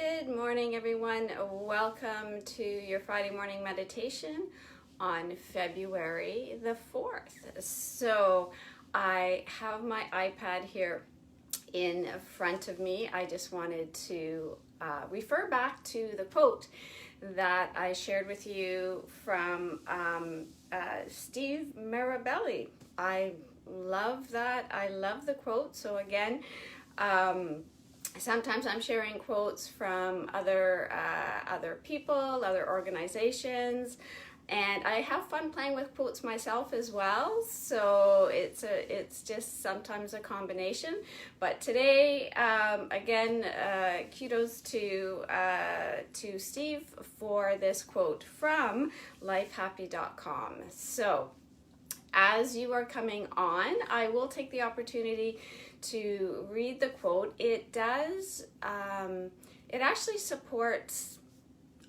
Good morning, everyone. Welcome to your Friday morning meditation on February the 4th. So I have my iPad here in front of me. I just wanted to refer back to the quote that I shared with you from Steve Marabelli. I love that. I love the quote. So again, sometimes I'm sharing quotes from other people, other organizations, and I have fun playing with quotes myself as well. So it's just sometimes a combination. But today, again, kudos to Steve for this quote from lifehappy.com. So as you are coming on, I will take the opportunity to read the quote. It does, it actually supports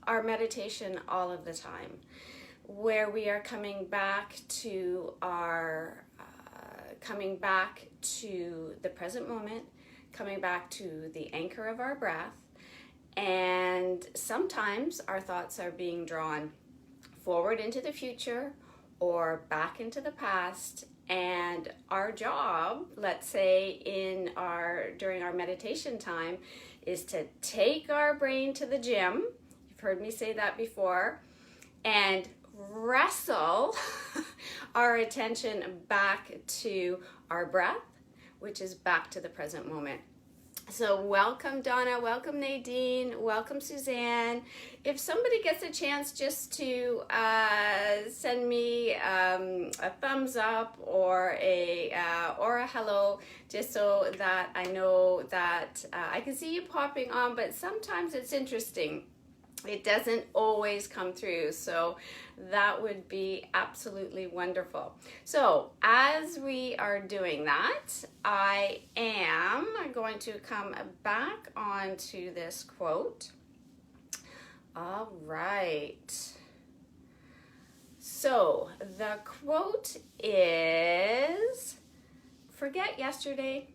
our meditation all of the time, where we are coming back to the present moment, coming back to the anchor of our breath, and sometimes our thoughts are being drawn forward into the future or back into the past. And our job, let's say during our meditation time, is to take our brain to the gym. You've heard me say that before, and wrestle our attention back to our breath, which is back to the present moment. So welcome Donna, welcome Nadine, welcome Suzanne. If somebody gets a chance just to send me a thumbs up or a hello, just so that I know that I can see you popping on, but sometimes it's interesting. It doesn't always come through, so that would be absolutely wonderful. So as we are doing that, I am going to come back onto this quote. All right. So the quote is, "Forget yesterday,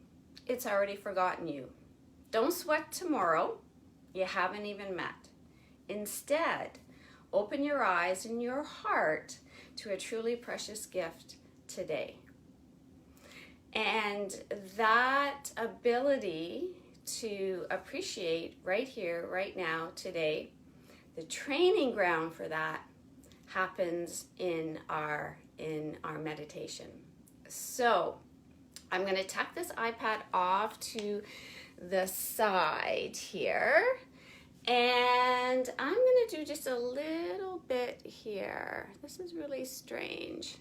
it's already forgotten you. Don't sweat tomorrow, you haven't even met. Instead, open your eyes and your heart to a truly precious gift today." And that ability to appreciate right here, right now, today, the training ground for that happens in our meditation. So I'm going to tuck this iPad off to the side here. And I'm going to do just a little bit here. This is really strange.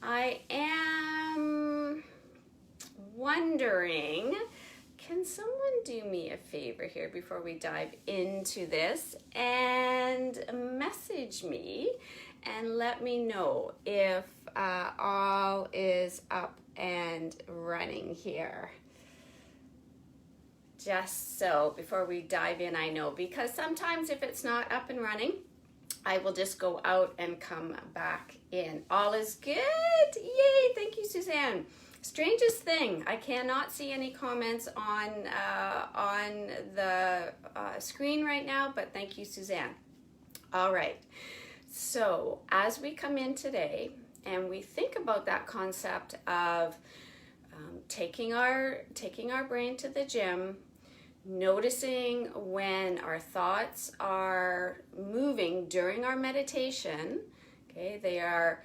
I am wondering, can someone do me a favor here before we dive into this and message me and let me know if all is up and running here? Just so before we dive in, I know, because sometimes if it's not up and running, I will just go out and come back in. All is good. Yay. Thank you, Suzanne. Strangest thing, I cannot see any comments on the screen right now, but thank you, Suzanne. All right. So as we come in today and we think about that concept of taking our brain to the gym, noticing when our thoughts are moving during our meditation, okay, our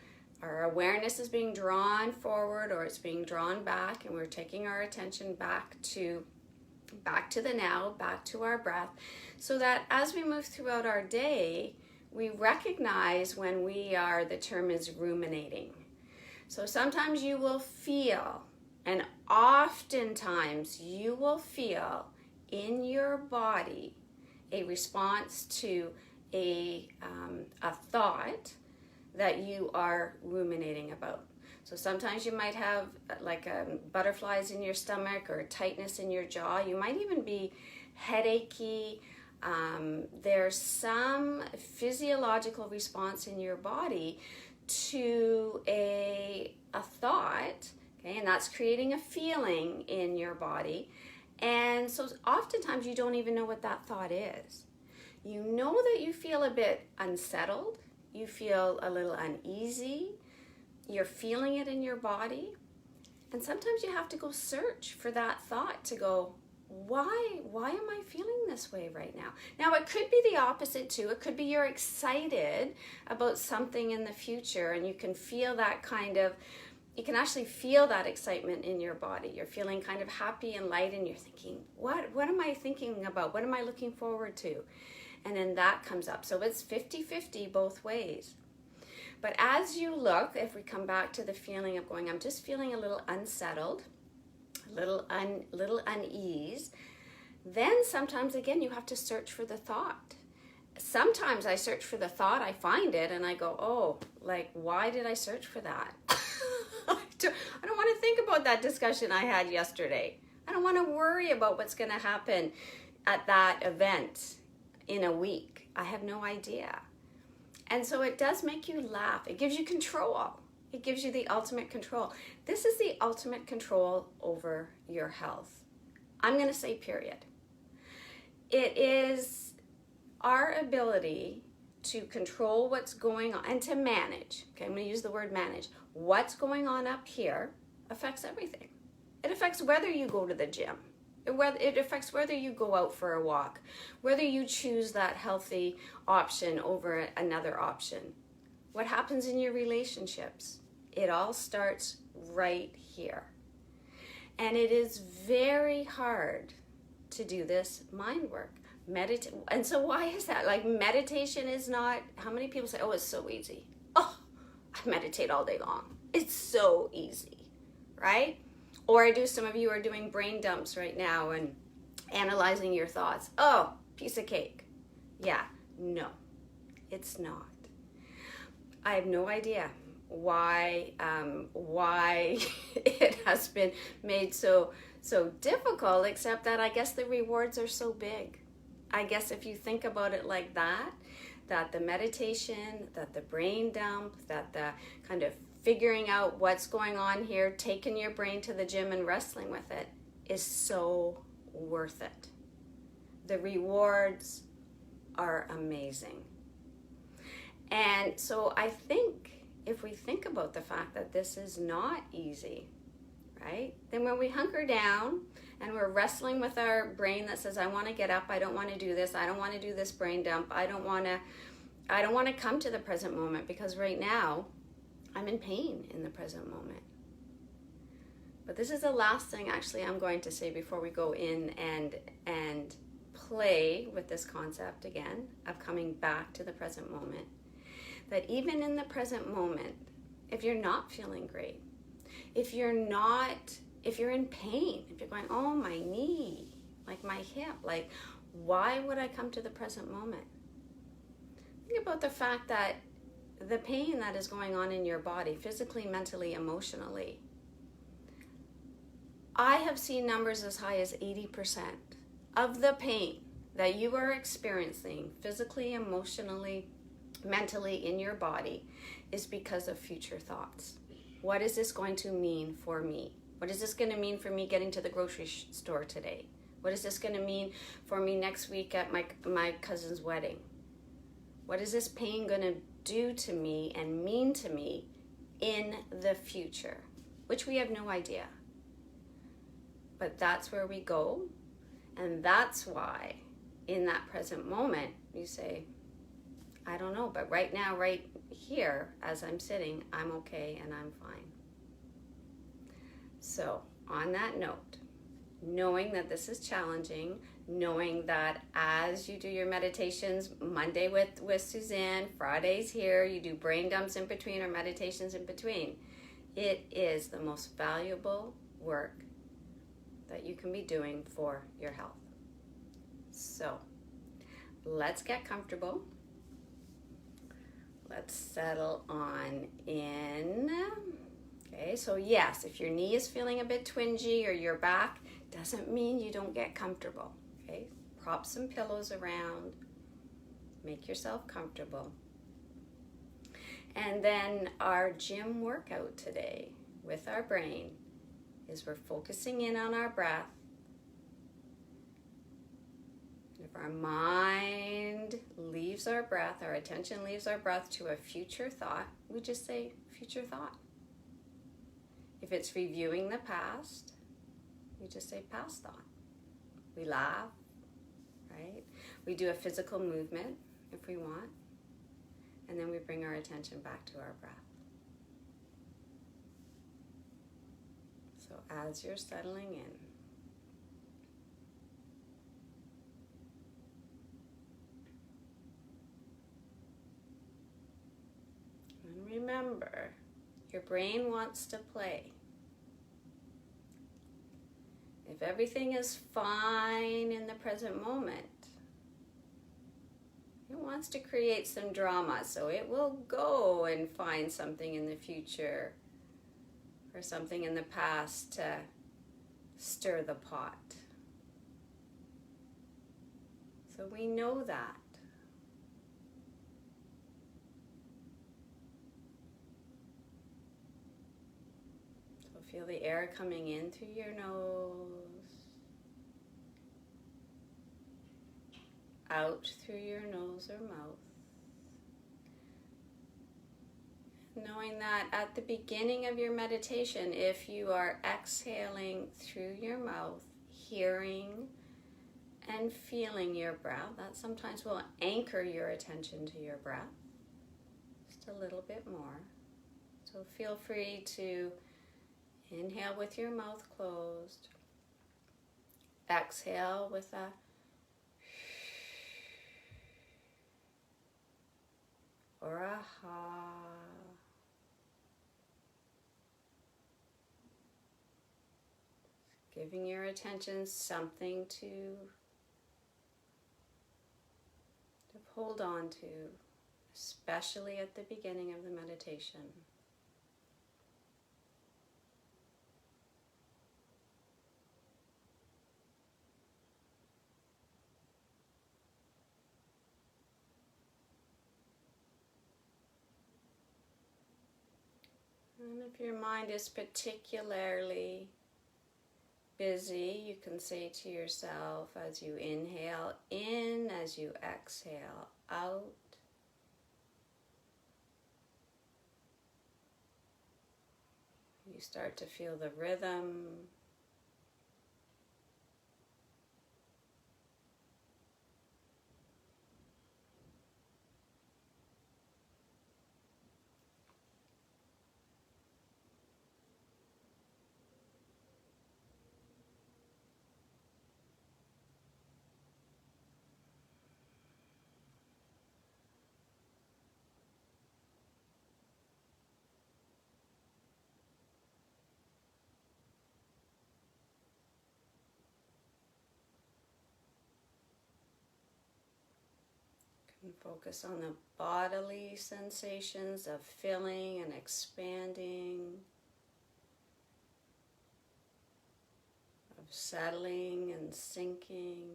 awareness is being drawn forward or it's being drawn back, and we're taking our attention back to the now, back to our breath, so that as we move throughout our day, we recognize when the term is ruminating. So sometimes you will feel, and oftentimes you will feel in your body a response to a thought that you are ruminating about. So sometimes you might have like butterflies in your stomach or tightness in your jaw. You might even be headachy. There's some physiological response in your body to a thought, okay, and that's creating a feeling in your body. And so oftentimes you don't even know what that thought is. You know that you feel a bit unsettled, you feel a little uneasy, you're feeling it in your body. And sometimes you have to go search for that thought to go, why am I feeling this way right now? Now, it could be the opposite too. It could be you're excited about something in the future and you can feel that you can actually feel that excitement in your body. You're feeling kind of happy and light and you're thinking, what am I thinking about? What am I looking forward to? And then that comes up. So it's 50-50 both ways. But as you look, if we come back to the feeling of going, I'm just feeling a little unsettled, a little unease, then sometimes again you have to search for the thought. Sometimes I search for the thought, I find it, and I go, oh, like, why did I search for that? I don't want to think about that discussion I had yesterday. I don't want to worry about what's going to happen at that event in a week. I have no idea. And so it does make you laugh. It gives you control. It gives you the ultimate control. This is the ultimate control over your health. I'm going to say period. It is our ability to control what's going on and to manage. Okay, I'm going to use the word manage. What's going on up here affects everything. It affects whether you go to the gym. It affects whether you go out for a walk, whether you choose that healthy option over another option. What happens in your relationships? It all starts right here. And it is very hard to do this mind work. And so why is that? Like, meditation is not, how many people say, oh, it's so easy. Oh, I meditate all day long. It's so easy, right? Or some of you are doing brain dumps right now and analyzing your thoughts. Oh, piece of cake. Yeah, no, it's not. I have no idea why it has been made so difficult, except that I guess the rewards are so big. I guess if you think about it like that the meditation, that the brain dump, that the kind of figuring out what's going on here, taking your brain to the gym and wrestling with it is so worth it. The rewards are amazing. And so I think if we think about the fact that this is not easy, right? Then when we hunker down and we're wrestling with our brain that says, I want to get up, I don't want to do this, I don't want to do this brain dump, I don't want to come to the present moment because right now I'm in pain in the present moment. But this is the last thing actually I'm going to say before we go in and play with this concept again of coming back to the present moment. That even in the present moment, if you're not feeling great, if you're in pain, if you're going, oh, my knee, like my hip, like, why would I come to the present moment? Think about the fact that the pain that is going on in your body, physically, mentally, emotionally. I have seen numbers as high as 80% of the pain that you are experiencing physically, emotionally, mentally in your body is because of future thoughts. What is this going to mean for me? What is this going to mean for me getting to the grocery store today? What is this going to mean for me next week at my cousin's wedding? What is this pain going to do to me and mean to me in the future? Which we have no idea. But that's where we go. And that's why in that present moment you say, I don't know, but right now, right here, as I'm sitting, I'm okay and I'm fine. So on that note, knowing that this is challenging, knowing that as you do your meditations, Monday with Suzanne, Fridays here, you do brain dumps in between or meditations in between, it is the most valuable work that you can be doing for your health. So let's get comfortable. Let's settle on in. Okay, so yes, if your knee is feeling a bit twingy or your back, doesn't mean you don't get comfortable. Okay, prop some pillows around, make yourself comfortable. And then our gym workout today with our brain is we're focusing in on our breath If our mind leaves our breath, our attention leaves our breath to a future thought, we just say future thought. If it's reviewing the past, we just say past thought. We laugh, right? We do a physical movement if we want, and then we bring our attention back to our breath. So as you're settling in, and remember, your brain wants to play. If everything is fine in the present moment, it wants to create some drama, so it will go and find something in the future or something in the past to stir the pot. So we know that. So feel the air coming in through your nose, out through your nose or mouth. Knowing that at the beginning of your meditation, if you are exhaling through your mouth, hearing and feeling your breath, that sometimes will anchor your attention to your breath just a little bit more. So feel free to inhale with your mouth closed, exhale with a or a ha. Giving your attention something to hold on to, especially at the beginning of the meditation. And if your mind is particularly busy, you can say to yourself as you inhale in, as you exhale out, you start to feel the rhythm. And focus on the bodily sensations of filling and expanding, of settling and sinking.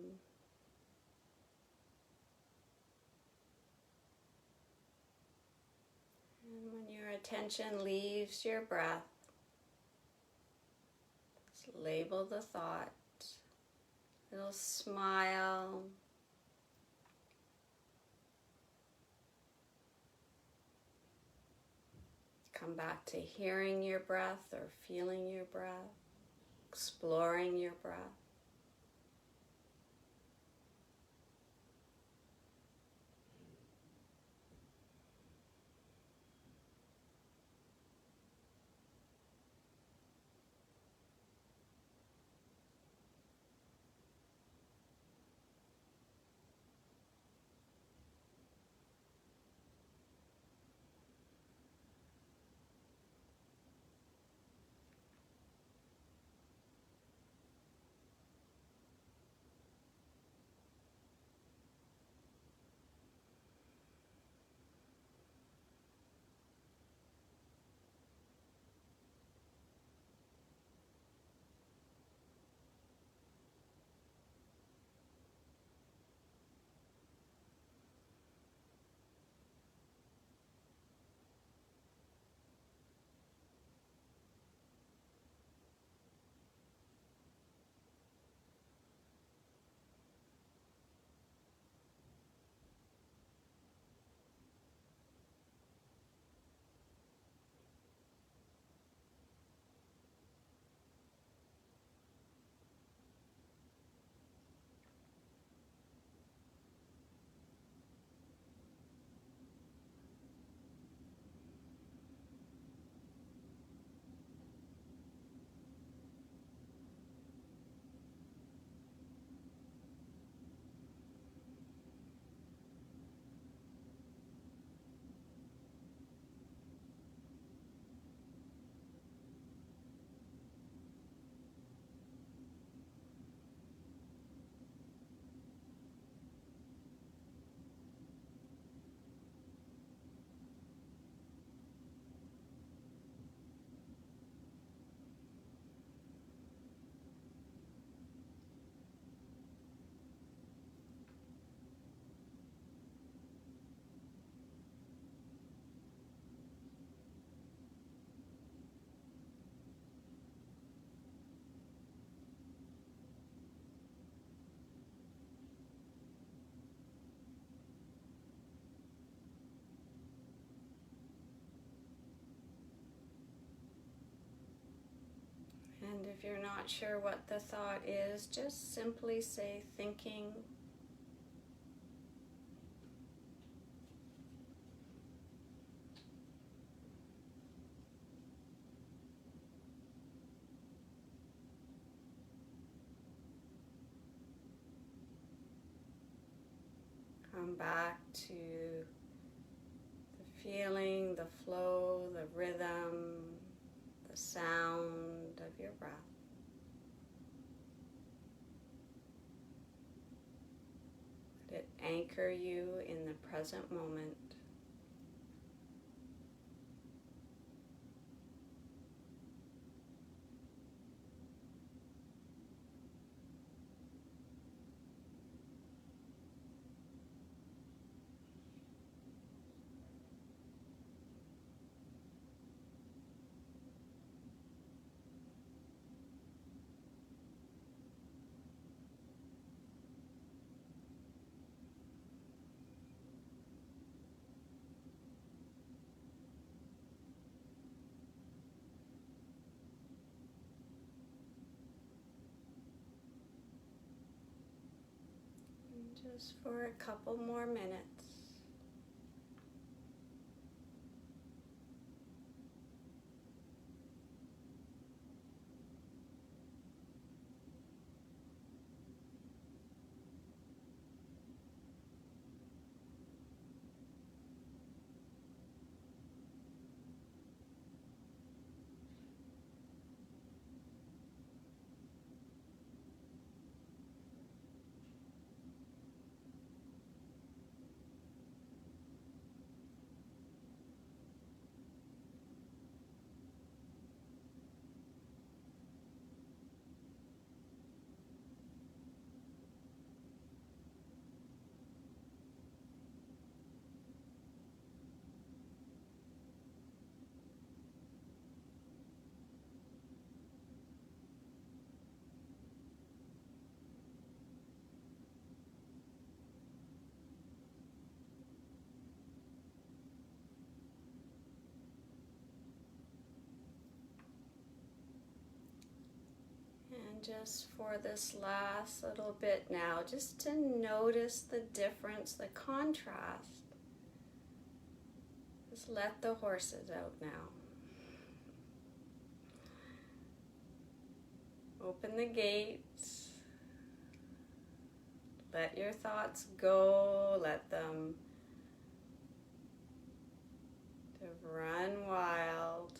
And when your attention leaves your breath, just label the thought, little smile. Come back to hearing your breath or feeling your breath, exploring your breath. not sure what the thought is, just simply say thinking. Come back to the feeling, the flow, the rhythm, the sound of your breath. Let it anchor you in the present moment. Just for a couple more minutes. And just for this last little bit now, just to notice the difference, the contrast. Just let the horses out now. Open the gates. Let your thoughts go. Let them run wild.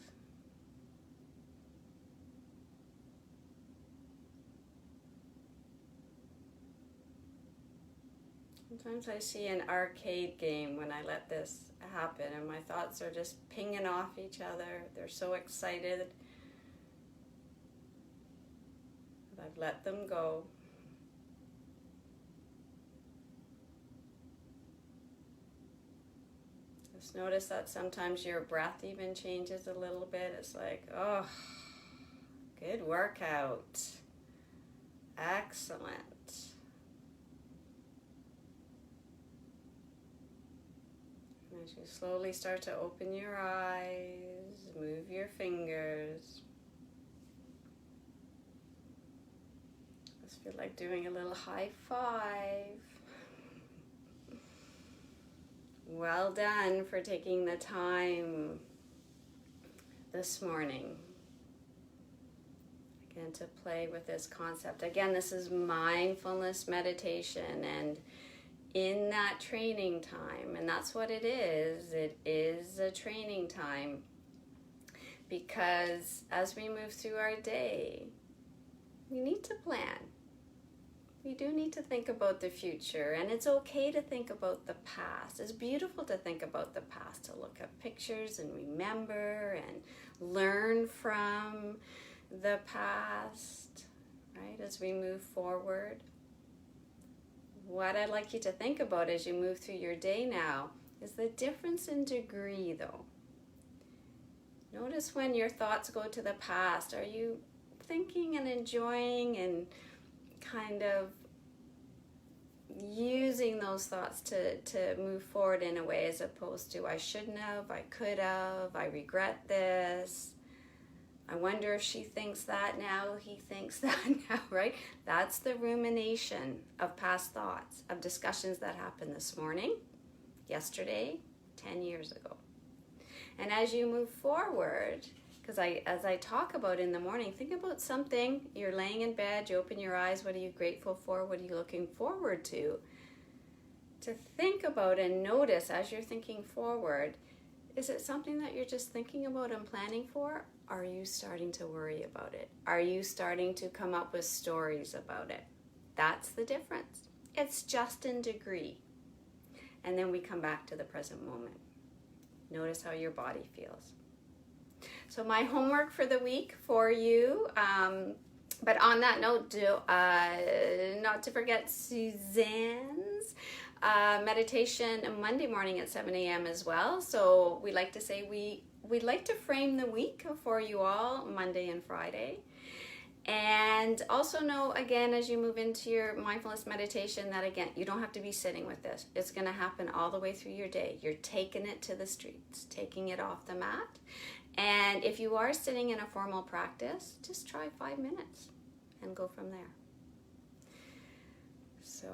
Sometimes I see an arcade game when I let this happen and my thoughts are just pinging off each other. They're so excited. I've let them go. Just notice that sometimes your breath even changes a little bit. It's like, oh, good workout. Excellent. As you slowly start to open your eyes, move your fingers. Just feel like doing a little high five. Well done for taking the time this morning, again, to play with this concept. Again, this is mindfulness meditation, and in that training time, and that's what it is a training time, because as we move through our day, we need to plan. We do need to think about the future, and it's okay to think about the past. It's beautiful to think about the past, to look at pictures and remember and learn from the past, right, as we move forward. What I'd like you to think about as you move through your day now is the difference in degree, though. Notice when your thoughts go to the past, are you thinking and enjoying and kind of using those thoughts to move forward in a way, as opposed to I shouldn't have, I could have, I regret this, I wonder if she thinks that now, he thinks that now, right? That's the rumination of past thoughts, of discussions that happened this morning, yesterday, 10 years ago. And as you move forward, because as I talk about in the morning, think about something. You're laying in bed, you open your eyes, what are you grateful for? What are you looking forward to? To think about and notice as you're thinking forward, is it something that you're just thinking about and planning for? Are you starting to worry about it? Are you starting to come up with stories about it? That's the difference. It's just in degree. And then we come back to the present moment. Notice how your body feels. So my homework for the week for you, but on that note, not to forget Suzanne's meditation Monday morning at 7 a.m. as well. So we like to say we'd like to frame the week for you all, Monday and Friday. And also know, again, as you move into your mindfulness meditation, that again, you don't have to be sitting with this. It's going to happen all the way through your day. You're taking it to the streets, taking it off the mat. And if you are sitting in a formal practice, just try 5 minutes and go from there. So,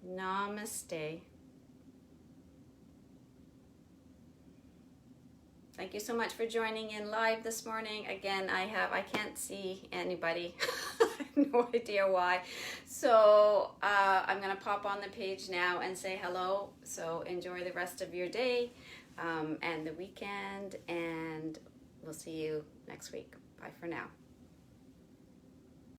namaste. Thank you so much for joining in live this morning. Again, I can't see anybody. I have no idea why. So I'm going to pop on the page now and say hello. So enjoy the rest of your day and the weekend, and we'll see you next week. Bye for now.